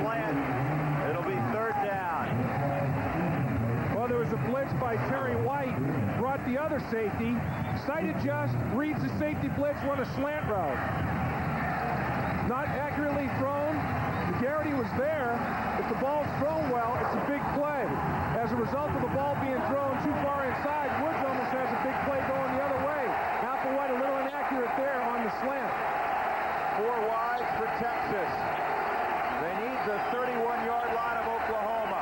slant. It'll be third down. Well, there was a blitz by Terry White, brought the other safety. Sight adjust, reads the safety blitz, run a slant route. Not accurately thrown. Garrity was there. If the ball's thrown well, it's a big play. As a result of the ball being thrown too far inside, Woods almost has a big play going the other way. Applewhite a little inaccurate there on the slant. 4 wide for Texas. They need the 31-yard line of Oklahoma.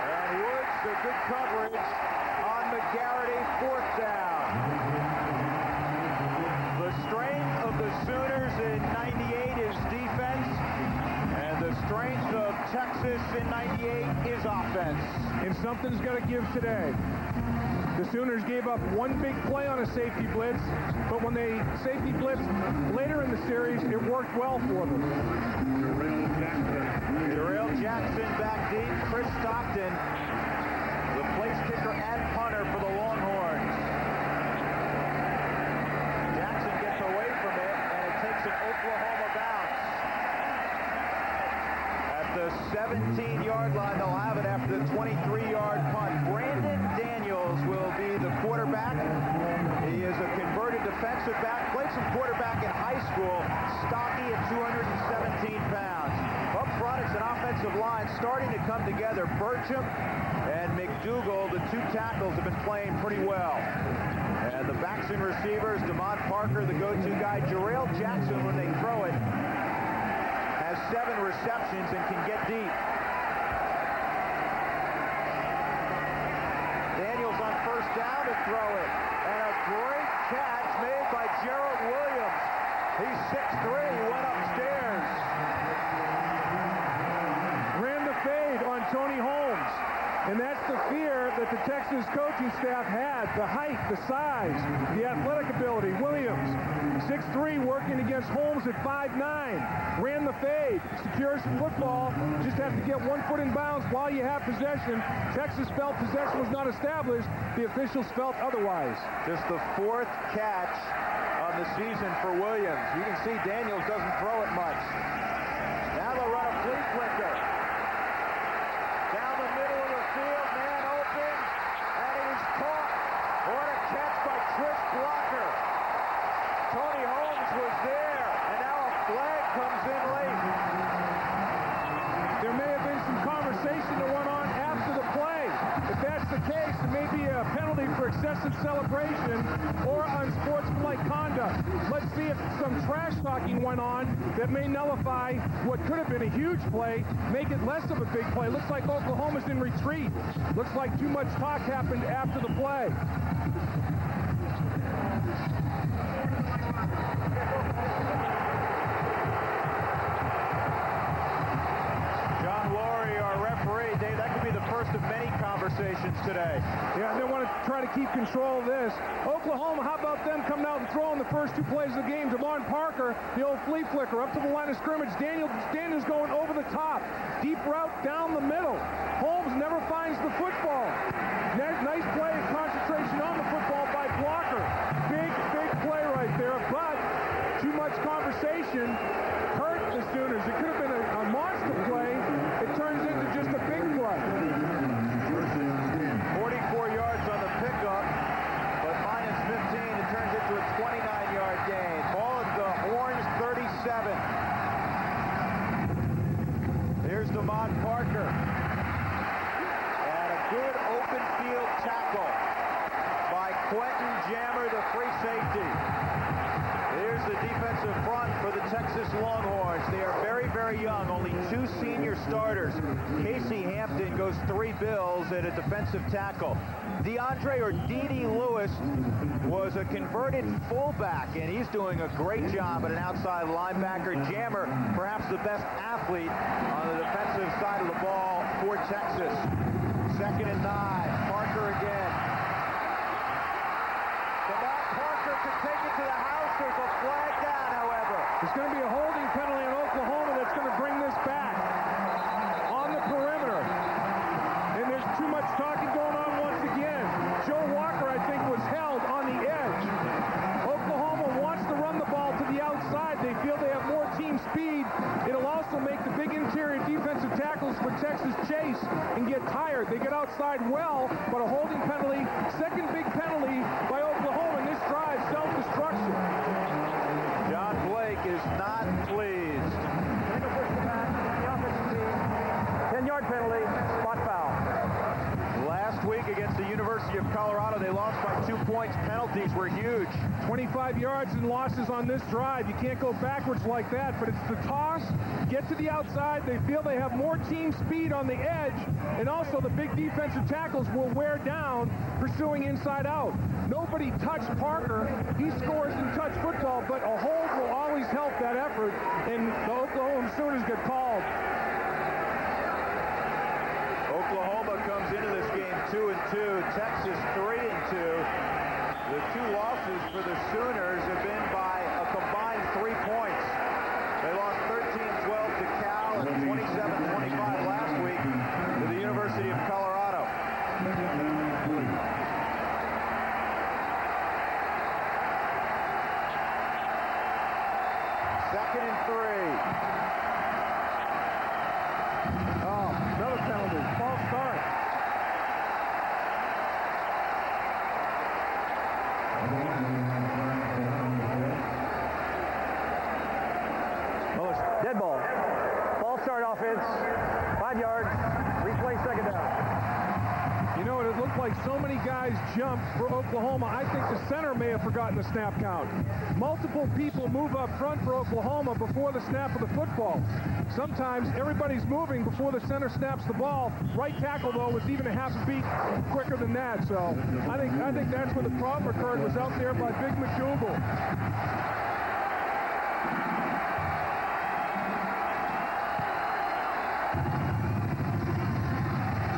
And Woods, the good coverage on McGarity, 4th down. The strength of the Sooners in 98 is defense, and the strength of Texas in 98 is offense. And something's got to give today. The Sooners gave up one big play on a safety blitz, but when they safety blitzed later in the series, it worked well for them. Jarrell Jackson back deep. Chris Stockton, the place kicker and punter for the Longhorns. Jackson gets away from it, and it takes an Oklahoma bounce. At the 17-yard line, they'll have it after the 23-yard punt. Brandon Daniels will be the quarterback. He is a converted defensive back, played some quarterback in high school, stocky at 217 pounds. Up front, it's an offensive line starting to come together. Burcham and McDougal, the 2 tackles, have been playing pretty well. And the backs and receivers, Damon Parker, the go-to guy. Jarrell Jackson, when they throw it, has 7 receptions and can get deep. Daniels on first down to throw it. And a great catch made by Gerald Williams. He's 6'3", he went upstairs. Ran the fade on Tony Holmes. And that's the fear that the Texas coaching staff had. The height, the size, the athletic ability. Williams, 6'3", working against Holmes at 5'9". Ran the fade. Secures football. Just have to get 1 foot in bounds while you have possession. Texas felt possession was not established. The officials felt otherwise. Just the 4th catch on the season for Williams. You can see Daniels doesn't throw it much. Now they'll run a flea flicker. Down the middle of the field, man open, and it is caught. What a catch by Chris Blocker. Tony Holmes was there, and now a flag comes in late. There may have been some conversation that went on after the play. If that's the case, it may be a penalty for excessive celebration or unsportsmanlike conduct. Let's see if some trash talking went on that may nullify what could have been a huge play, make it less of a big play. Looks like Oklahoma's in retreat. Looks like too much talk happened after the play. John Laurie, our referee. Dave, that could be the first of many conversations today. Yeah, they want to try to keep control of this. Oklahoma, how about them coming out and throwing the first 2 plays of the game? Damon Parker, the old flea flicker, up to the line of scrimmage. Daniels going over the top. Deep route down the middle. Holmes never finds the football. Nice play of concentration on the football by Blocker. Big play right there, but too much conversation hurt the Sooners. It could have been a monster play. It turns into just a big play. 44 yards on the pickup, but minus 15. It turns into a 29-yard gain. Ball at the Horns 37. Here's Damon Parker. And a good open field tackle by Quentin Jammer, the free safety. Here's the defensive front for the Texas Longhorns. They are very, very young. Only 2 senior starters. Casey Hampton goes 3 bills at a defensive tackle. DeAndre or D.D. Lewis was a converted fullback, and he's doing a great job at an outside linebacker. Jammer, perhaps the best athlete on the defensive side of the ball for Texas. 2nd and 9. Parker again. Parker could take it to the house. There's a flag down, however. There's going to be a holding penalty in Oklahoma that's going to bring this back on the perimeter. And there's too much talking going on once again. Joe Walker, I think, was held on the edge. Oklahoma wants to run the ball to the outside. They feel they have more team speed Texas chase and get tired. They get outside well, but a holding penalty, second big penalty by Oklahoma in this drive, self-destruction. John Blake is not pleased. 10-yard penalty, spot foul. Last week against the University of Colorado, they lost by 2 points. Penalties were huge. 25 yards and losses on this drive. You can't go backwards like that, but it's the toss, get to the outside. They feel they have more team speed on the edge, and also the big defensive tackles will wear down pursuing inside out. Nobody touched Parker. He scores in touch football, but a hold will always help that effort, and the Oklahoma Sooners get called. Oklahoma comes into this game 2-2. Texas 3-2. The two losses for the Sooners have been by a combined 3 points. They lost 13-12 to Cal and 27-25 last week to the University of Colorado. Second and 3. Another penalty. False start. Dead ball. False start offense. 5 yards. Replay second down. You know, it looked like so many guys jumped for Oklahoma. I think the center may have forgotten the snap count. Multiple people move up front for Oklahoma before the snap of the football. Sometimes everybody's moving before the center snaps the ball. Right tackle, though, was even a half a beat quicker than that. So I think that's where the problem occurred, was out there by Big McDougal.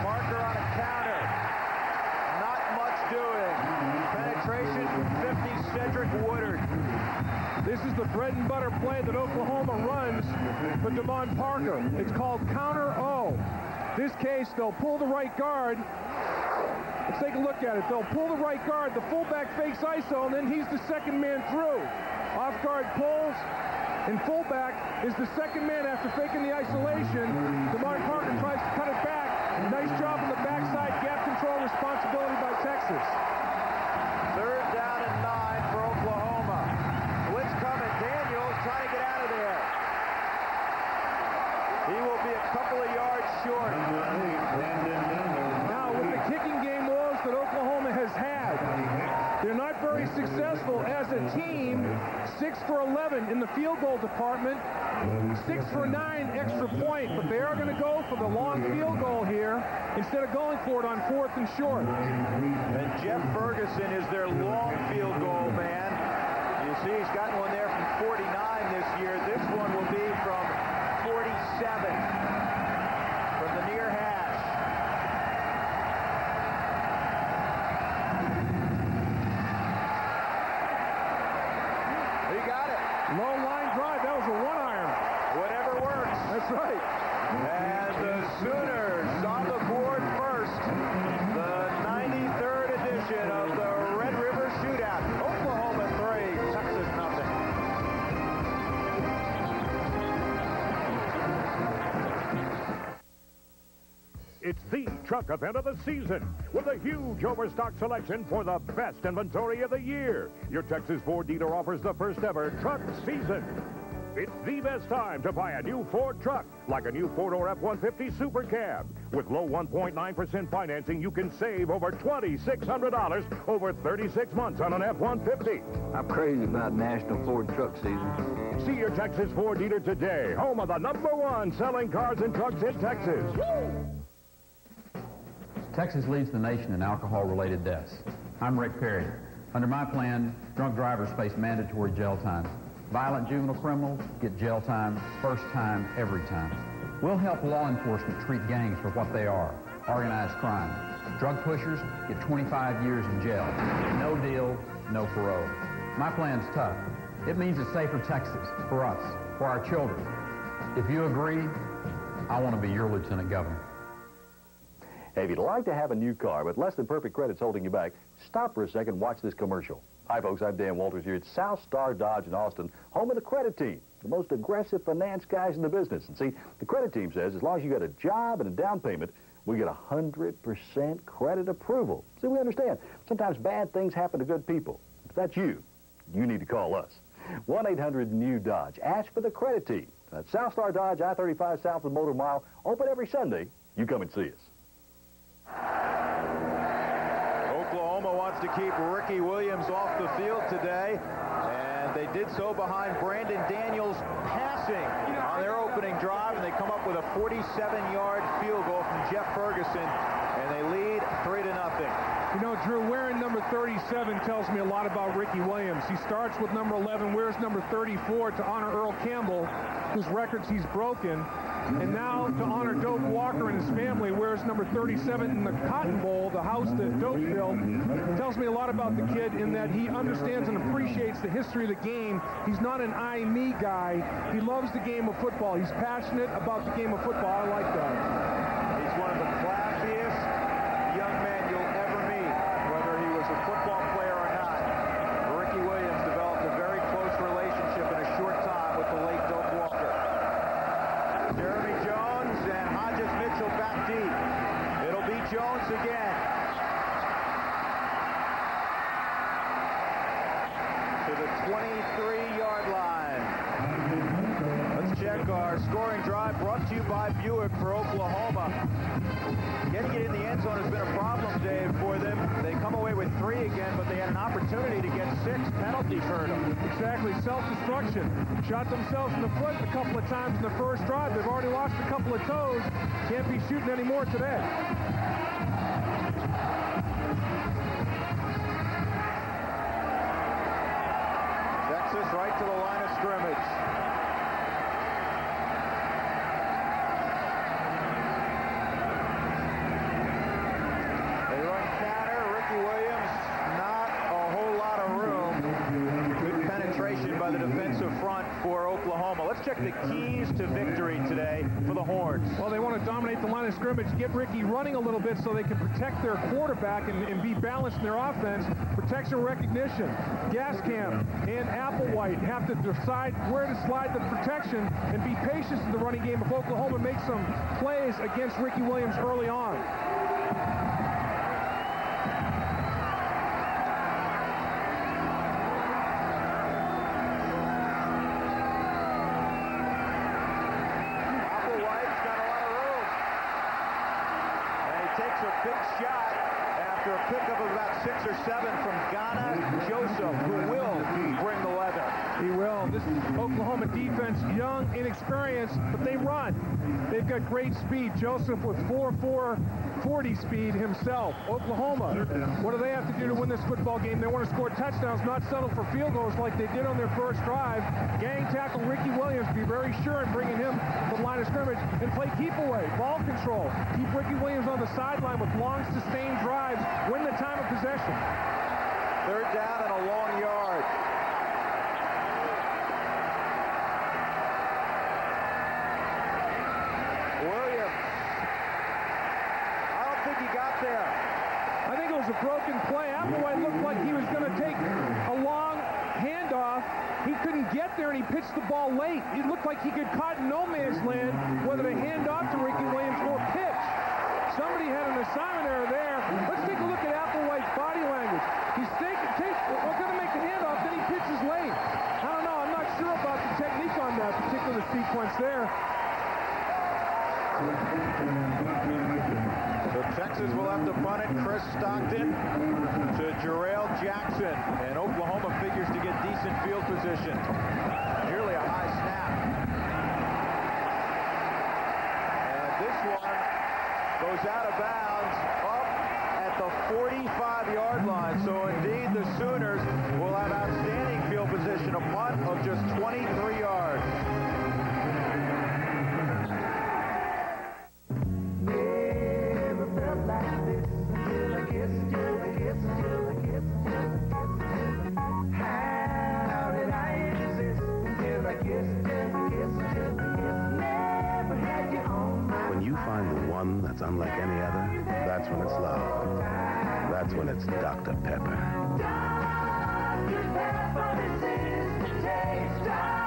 Parker on a counter. Not much doing. Penetration from 50, Cedric Woodard. This is the bread and butter play that Oklahoma runs for Devon Parker. It's called counter O. This case, they'll pull the right guard. Let's take a look at it. They'll pull the right guard. The fullback fakes ISO, and then he's the second man through. Off guard pulls, and fullback is the second man after faking the isolation. Devon Parker tries to cut it back. Nice job on the backside. Gap control responsibility by Texas. Third down and 9 for Oklahoma. Blitz coming. Daniel trying to get out of there. He will be a couple of yards short. Now, with the kicking game woes that Oklahoma has had, they're not very successful as a team. 6 for 11 in the field goal department. 6 for 9 extra point, but they are going to go for the long field goal here instead of going for it on 4th and short. And Jeff Ferguson is their long field goal man. You see he's gotten one there from 49 this year. This one will be from 47 from the near hash. He got it. Low line drive. That was a one-iron. Whatever works. That's right. And the Sooners on the board first. The 93rd edition of the Red River Shootout. Oklahoma 3, Texas nothing. It's the truck event of the season with a huge overstock selection for the best inventory of the year. Your Texas Ford dealer offers the first ever truck season. It's the best time to buy a new Ford truck, like a new four-door F-150 Super Cab. With low 1.9% financing, you can save over $2,600 over 36 months on an F-150. I'm crazy about National Ford Truck Season. See your Texas Ford dealer today, home of the #1 selling cars and trucks in Texas. Texas leads the nation in alcohol-related deaths. I'm Rick Perry. Under my plan, drunk drivers face mandatory jail time. Violent juvenile criminals get jail time, first time, every time. We'll help law enforcement treat gangs for what they are, organized crime. Drug pushers get 25 years in jail. No deal, no parole. My plan's tough. It means a safer Texas for us, for our children. If you agree, I want to be your lieutenant governor. Hey, if you'd like to have a new car, but less than perfect credit's holding you back, stop for a second and watch this commercial. Hi, folks. I'm Dan Walters here at South Star Dodge in Austin, home of the credit team. the most aggressive finance guys in the business. And see, the credit team says as long as you got a job and a down payment, we get 100% credit approval. See, we understand. Sometimes bad things happen to good people. If that's you, you need to call us. 1-800-NEW-DODGE. Ask for the credit team. That's South Star Dodge, I-35 south of Motor Mile. Open every Sunday. You come and see us. Oklahoma wants to keep Ricky Williams off the field today, and they did so behind Brandon Daniels passing on their opening drive, and they come up with a 47-yard field goal from Jeff Ferguson, and they lead 3-0. You know, Drew, wearing number 37 tells me a lot about Ricky Williams. He starts with number 11, wears number 34 to honor Earl Campbell, whose records he's broken. And now, to honor Doak Walker and his family, wears number 37 in the Cotton Bowl, the house that Doak built. Tells me a lot about the kid in that he understands and appreciates the history of the game. He's not an I-me guy. He loves the game of football. He's passionate about the game of football. I like that. He's one of the classiest young men you'll ever meet, whether he was a football player or not. Ricky Williams developed a very close relationship in a short time with the late Doak Walker. Jeremy Jones and Hodges Mitchell back deep. It'll be Jones again. To the 23-yard line. Let's check our scoring drive brought to you by Buick for Oklahoma. Getting it in the end zone has been a problem, Dave, for them. They come away with 3 again, but they had an opportunity to get 6. Penalties hurt them. Exactly, self-destruction. Shot themselves in the foot a couple of times in the first drive. They've already lost a couple of toes. Can't be shooting anymore today. Texas right to the line of scrimmage. They run counter. Ricky Williams, not a whole lot of room. Good penetration by the defensive front for Oklahoma. Let's check the keys to victory today for the Horns. Well, they want to dominate the line of scrimmage, get Ricky running a little bit so they can protect their quarterback and be balanced in their offense. Protection recognition. Gascamp and Applewhite have to decide where to slide the protection and be patient in the running game if Oklahoma makes some plays against Ricky Williams early on. Takes a big shot after a pickup of about 6 or 7 from Ghana Joseph, who will bring the leather. He will. This is Oklahoma defense, young, inexperienced, but they run. They've got great speed. Joseph with 4.4 40 speed himself. Oklahoma, what do they have to do to win this football game? They want to score touchdowns, not settle for field goals like they did on their first drive. Gang tackle Ricky Williams, be very sure in bringing him to the line of scrimmage, and play keep away, ball control. Keep Ricky Williams on the sideline with long, sustained drives. Win the time of possession. 3rd down and a long yard. Williams. I don't think he got there. I think it was a broken play. Applewhite looked like he was going to take a long handoff. He couldn't get there, and he pitched the ball late. It looked like he could caught in no man's land, whether to hand off to Ricky Williams or pitch. Somebody had an assignment error there. Let's take a look at Applewhite's body language. He's we're going to make the handoff, then he pitches late. I don't know. I'm not sure about the technique on that particular sequence there. So Texas will have to punt it. Chris Stockton to Jarrell Jackson. And Oklahoma figures to get decent field position. Nearly a high snap. And this one goes out of bounds up at the 45-yard line. So indeed the Sooners will have outstanding field position. A punt of just 23 yards. When you find the one that's unlike any other, that's when it's love. That's when it's Dr. Pepper. Dr. Pepper, this is the taste of